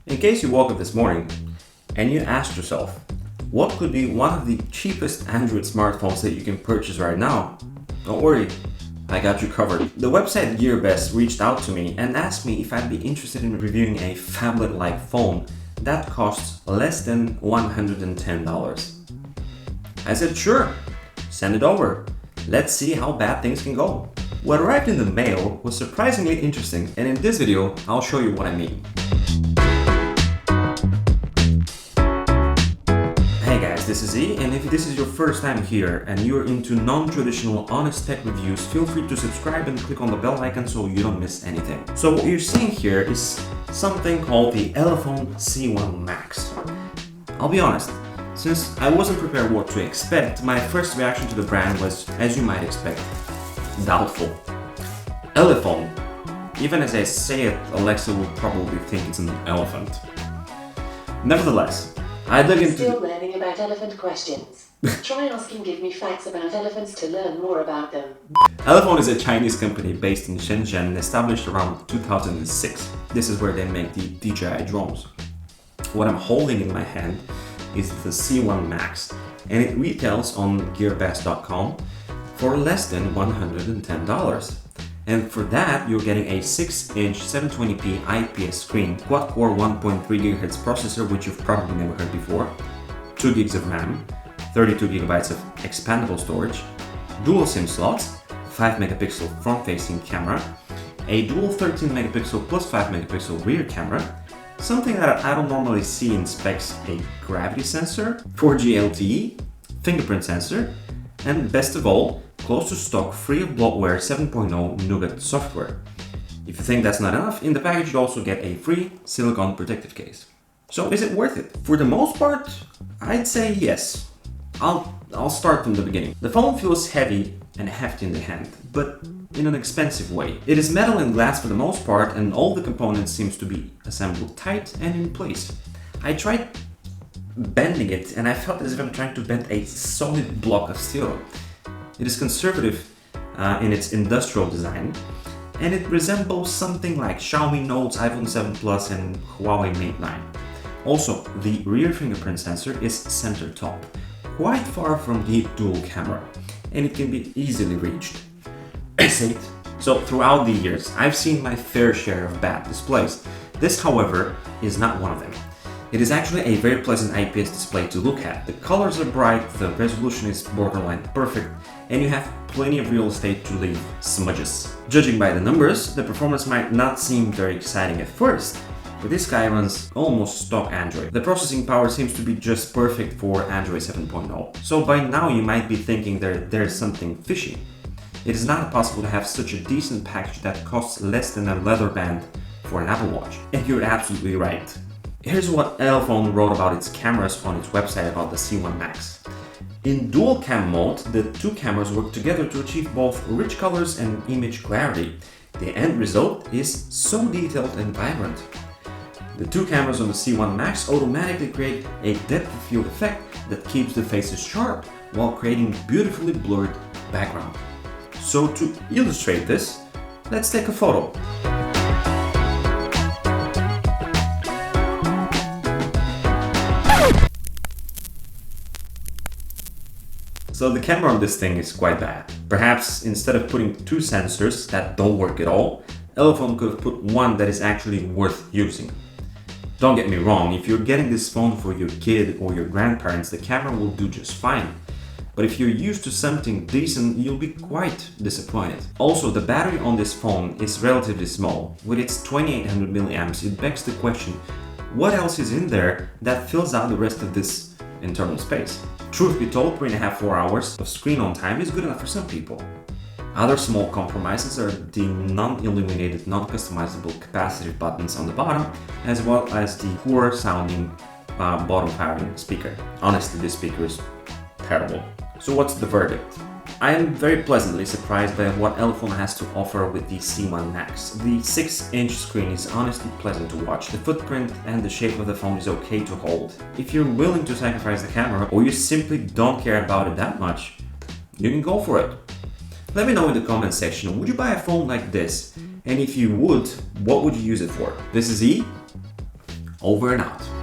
In case you woke up this morning and you asked yourself, what could be one of the cheapest Android smartphones that you can purchase right now? Don't worry, I got you covered. The website GearBest reached out to me and asked me if I'd be interested in reviewing a phablet-like phone that costs less than $110. I said, sure, send it over. Let's see how bad things can go. What arrived in the mail was surprisingly interesting, and in this video, I'll show you what I mean. Hey guys, this is E, and if this is your first time here and you're into non-traditional honest tech reviews, feel free to subscribe and click on the bell icon so you don't miss anything. So what you're seeing here is something called the Elephone C1 Max. I'll be honest, since I wasn't prepared what to expect, my first reaction to the brand was, as you might expect, doubtful. Elephone. Even as I say it, Alexa will probably think it's an elephant. Nevertheless, I dug into... Still learning about elephant questions. Try asking Give Me Facts about elephants to learn more about them. Elephone is a Chinese company based in Shenzhen, established around 2006. This is where they make the DJI drones. What I'm holding in my hand is the C1 Max, and it retails on gearbest.com for less than $110. And for that, you're getting a 6-inch 720p IPS screen, quad-core 1.3 GHz processor, which you've probably never heard before, 2 gigs of RAM, 32 gigabytes of expandable storage, dual SIM slots, 5 megapixel front-facing camera, a dual 13 megapixel plus 5 megapixel rear camera, something that I don't normally see in specs, a gravity sensor, 4G LTE, fingerprint sensor, and best of all, close to stock, free of bloatware 7.0 Nougat software. If you think that's not enough, in the package you also get a free silicone protective case. So is it worth it? For the most part, I'd say yes. I'll start from the beginning. The phone feels heavy and hefty in the hand, but in an expensive way. It is metal and glass for the most part, and all the components seems to be assembled tight and in place. I tried bending it and I felt as if I'm trying to bend a solid block of steel. It is conservative in its industrial design, and it resembles something like Xiaomi Note's iPhone 7 Plus and Huawei Mate 9. Also, the rear fingerprint sensor is center top, quite far from the dual camera, and it can be easily reached. So throughout the years, I've seen my fair share of bad displays. This, however, is not one of them. It is actually a very pleasant IPS display to look at. The colors are bright, the resolution is borderline perfect, and you have plenty of real estate to leave smudges. Judging by the numbers, the performance might not seem very exciting at first, but this guy runs almost stock Android. The processing power seems to be just perfect for Android 7.0. So by now you might be thinking there's something fishy. It is not possible to have such a decent package that costs less than a leather band for an Apple Watch. And you're absolutely right. Here's what Elephone wrote about its cameras on its website about the C1 Max. In dual cam mode, the two cameras work together to achieve both rich colors and image clarity. The end result is so detailed and vibrant. The two cameras on the C1 Max automatically create a depth of field effect that keeps the faces sharp while creating beautifully blurred background. So to illustrate this, let's take a photo. So the camera on this thing is quite bad. Perhaps instead of putting two sensors that don't work at all, Elephone could have put one that is actually worth using. Don't get me wrong, if you're getting this phone for your kid or your grandparents, the camera will do just fine. But if you're used to something decent, you'll be quite disappointed. Also, the battery on this phone is relatively small. With its 2800 milliamps, it begs the question, what else is in there that fills out the rest of this internal space? Truth be told, 3.5-4 hours of screen on time is good enough for some people. Other small compromises are the non-illuminated, non-customizable capacitive buttons on the bottom, as well as the poor sounding bottom-firing speaker. Honestly, this speaker is terrible. So what's the verdict? I am very pleasantly surprised by what Elephone has to offer with the C1 Max. The 6-inch screen is honestly pleasant to watch. The footprint and the shape of the phone is okay to hold. If you're willing to sacrifice the camera, or you simply don't care about it that much, you can go for it. Let me know in the comment section, would you buy a phone like this? And if you would, what would you use it for? This is E. Over and out.